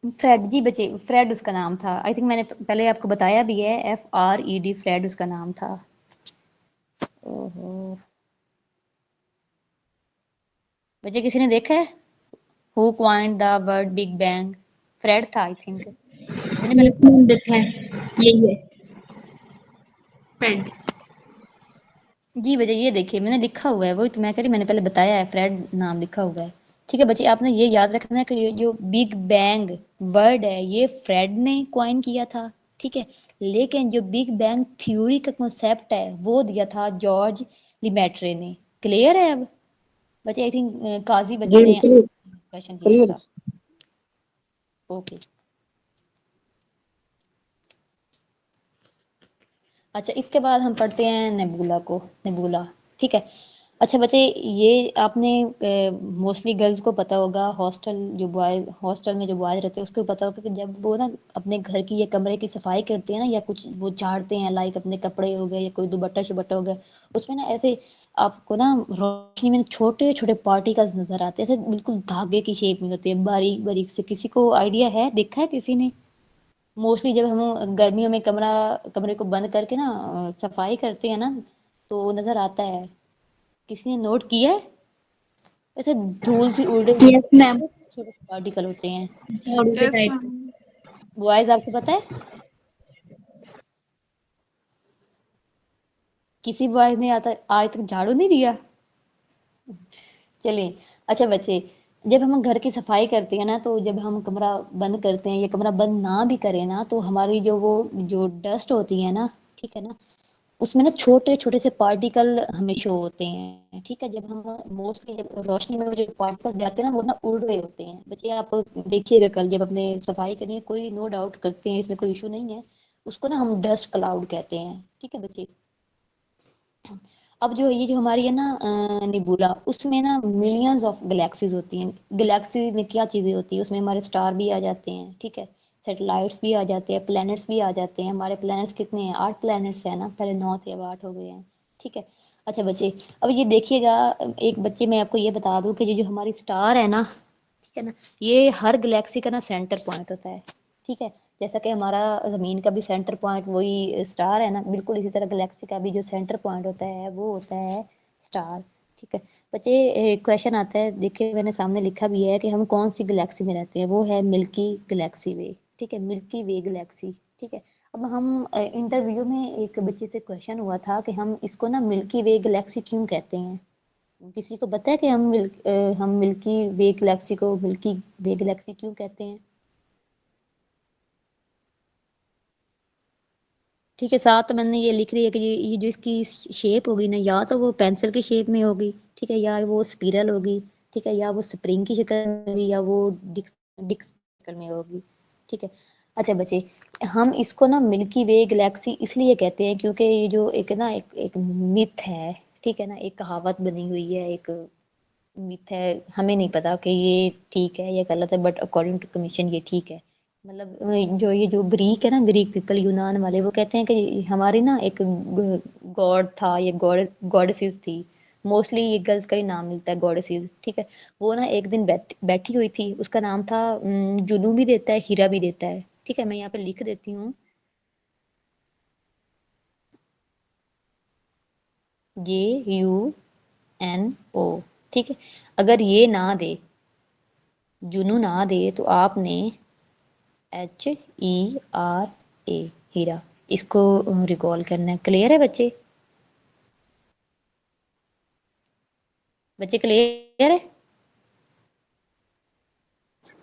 फ्रेड, जी बच्चे फ्रेड उसका नाम था, आई थिंक मैंने पहले आपको बताया भी है, FRED, फ्रेड उसका नाम था। ओहो, बच्चे किसी ने देखा है who coined the word big bang? Fred था आई थिंक, मैंने ये पहले, मैंने देखा है, यही है फ्रेंड। जी बच्चे ये देखिए मैंने लिखा हुआ है, वही तो मैं कह रही, मैंने पहले बताया है, फ्रेड नाम लिखा हुआ है, ठीक है बच्चे, आपने ये याद रखना है कि ये जो बिग बैंग वर्ड है, ये फ्रेड ने क्वाइन किया था, ठीक है, लेकिन जो बिग बैंग थ्योरी का कॉन्सेप्ट है वो दिया था जॉर्ज लिमेट्रे ने, क्लियर है अब बच्चे? आई थिंक काजी बच्चे जी ने क्लियर, क्वेश्चन किया क्लियर। था, ओके। अच्छा इसके बाद हम पढ़ते हैं नेबुला को, नेबुला, ठीक है, अच्छा बच्चे, ये आपने मोस्टली गर्ल्स को पता होगा, हॉस्टल में जो बॉयज रहते हैं उसको पता होगा कि जब वो ना अपने घर की या कमरे की सफाई करते हैं ना, या कुछ वो झाड़ते हैं, लाइक अपने कपड़े हो गए या कोई दुपट्टा शुपट्टा हो गया, उसमें ना ऐसे आपको ना रोशनी में छोटे छोटे पार्टिकल्स नजर आते हैं, ऐसे बिल्कुल धागे की शेप में होते हैं, बारीक बारीक से। किसी को आइडिया है, देखा है किसी ने? मोस्टली जब हम गर्मियों में कमरे को बंद करके ना सफाई करते हैं ना, तो नजर आता है। किसी ने नोट किया है? ऐसे धूल सी उड़ रही यस होती है, मैम, छोटे छोटे पार्टिकल होते हैं। झाड़ू के यस टाइप से। मैम। बॉयज आपको पता है? किसी बॉयज ने आज तक झाड़ू नहीं दिया? चलिए। अच्छा बच्चे, जब हम घर की सफाई करते हैं ना, तो जब हम कमरा बंद करते हैं या कमरा बंद ना भी करें ना, तो हमारी जो डस्ट होती है ना, ठीक है ना, उसमें ना छोटे छोटे से पार्टिकल हमें शो होते हैं। ठीक है, जब हम मोस्टली जब रोशनी में वो जो पार्टिकल जाते हैं ना, वो ना उड़ रहे होते हैं। बच्चे आप देखिएगा कल जब अपने सफाई करेंगे, कोई नो डाउट करते हैं, इसमें कोई इशू नहीं है। उसको ना हम डस्ट क्लाउड कहते हैं। ठीक है बच्चे। अब जो ये जो हमारी है ना निबुला, उसमें ना मिलियंस ऑफ गैलेक्सीज होती हैं। गैलेक्सी में क्या चीजें होती है, उसमें हमारे स्टार भी आ जाते हैं, ठीक है, सैटेलाइट्स भी आ जाते हैं, प्लैनेट्स भी आ जाते हैं। हमारे प्लैनेट्स कितने हैं? 8 प्लैनेट्स है ना, पहले 9 थे अब 8 हो गए हैं। ठीक है। अच्छा बच्चे, अब ये देखिएगा, एक बच्चे मैं आपको ये बता दूं कि ये जो हमारी स्टार है ना, ठीक है ना, ये हर गैलेक्सी का ना सेंटर पॉइंट होता है। ठीक है, जैसा कि हमारा जमीन का भी सेंटर पॉइंट वही स्टार है ना, बिल्कुल इसी तरह गैलेक्सी का भी जो सेंटर पॉइंट होता है वो होता है स्टार। ठीक है बच्चे, क्वेश्चन आता है, देखिए मैंने सामने लिखा भी है कि हम कौन सी गैलेक्सी में रहते हैं। वो है मिल्की गैलेक्सी वे। ठीक है, मिल्की वे गैलेक्सी। ठीक है। अब हम इंटरव्यू में एक बच्चे से क्वेश्चन हुआ था कि हम इसको ना मिल्की वे गैलेक्सी क्यों कहते हैं। किसी को पता है कि हम मिल्की वे गैलेक्सी को मिल्की वे गैलेक्सी क्यों कहते हैं? ठीक है, साथ तो मैंने ये लिख रही है कि ये जो इसकी शेप होगी ना, या तो वो पेंसिल की शेप में होगी, ठीक है, या वो स्पिरल होगी, ठीक है, या वो स्प्रिंग की शक्ल में होगी, या वो डिक्स डिक्स शक्ल में होगी। ठीक है। अच्छा बच्चे, हम इसको ना मिल्की वे गैलेक्सी इसलिए कहते हैं क्योंकि ये जो एक ना एक मिथ है, ठीक है ना, एक कहावत बनी हुई है, एक मिथ है। हमें नहीं पता कि ये ठीक है या गलत है, बट अकॉर्डिंग टू कमीशन ये ठीक है। मतलब जो ये जो ग्रीक है ना, ग्रीक पीपल, यूनान वाले, वो कहते हैं कि हमारी ना एक गॉड था, ये गॉडेसेस थी। मोस्टली ये गर्ल्स का ही नाम मिलता है, गॉडेसेस। ठीक है। वो ना एक दिन बैठी हुई थी, उसका नाम था जुनू भी देता है, हीरा भी देता है। ठीक है, मैं यहाँ पे लिख देती हूँ, JUNO। ठीक है। अगर ये ना दे, जुनू ना दे, तो आपने HERA, हीरा, इसको रिकॉल करना है। क्लियर है बच्चे? बच्चे क्लियर है?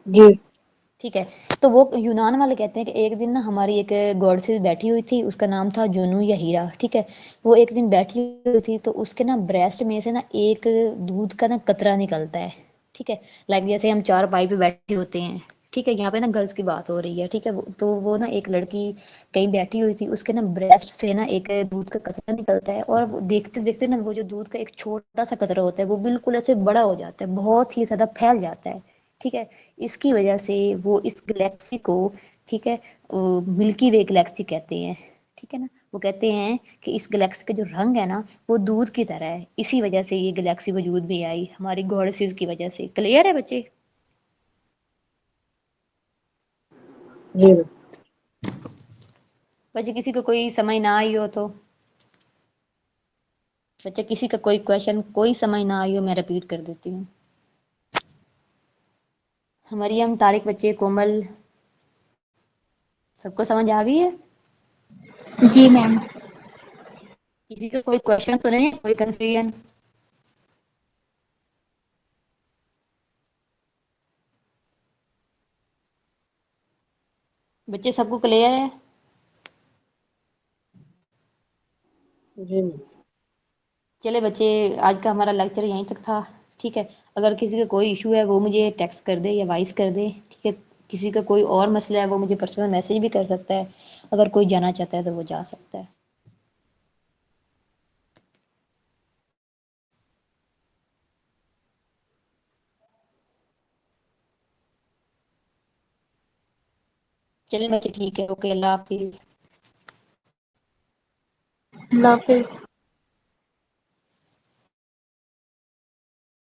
जी। ठीक है। तो वो यूनान वाले कहते हैं कि एक दिन ना हमारी एक गॉडेस बैठी हुई थी, उसका नाम था जुनू या हीरा। ठीक है। वो एक दिन बैठी हुई थी, तो उसके ना ब्रेस्ट में से ना एक दूध का ना कतरा निकलता है। ठीक है। लाइक जैसे हम चार पाई पे बैठे होते हैं, ठीक है, यहाँ पे ना गर्ल्स की बात हो रही है, ठीक है, तो वो ना एक लड़की कहीं बैठी हुई थी, उसके ना ब्रेस्ट से ना एक दूध का कतरा निकलता है, और वो देखते देखते ना वो जो दूध का एक छोटा सा कतरा होता है, वो बिल्कुल ऐसे बड़ा हो जाता है, बहुत ही ज्यादा फैल जाता है। ठीक है। इसकी वजह से वो इस गैलेक्सी को, ठीक है, मिल्की वे गैलेक्सी कहते हैं। ठीक है ना। वो कहते हैं कि इस गैलेक्सी का जो रंग है ना, वो दूध की तरह है, इसी वजह से ये गैलेक्सी वजूद में आई, हमारी गॉडेसेस की वजह से। क्लियर है बच्चे? जी। बच्चे किसी को कोई समझ ना आई हो तो, बच्चे किसी का कोई क्वेश्चन कोई समझ ना आई हो, मैं रिपीट कर देती हूँ। मरियम, तारिक, बच्चे, कोमल, सबको समझ आ गई है? जी मैम। किसी का कोई क्वेश्चन तो नहीं है, कोई कंफ्यूजन? बच्चे सबको क्लियर है? जी। चले बच्चे, आज का हमारा लेक्चर यहीं तक था। ठीक है। अगर किसी का कोई इशू है वो मुझे टेक्स्ट कर दे या वॉइस कर दे। ठीक है। किसी का कोई और मसला है वो मुझे पर्सनल मैसेज भी कर सकता है। अगर कोई जाना चाहता है तो वो जा सकता है। चलिए बच्चे ठीक है, ओके, अल्लाह हाफिज। अल्लाह हाफिज।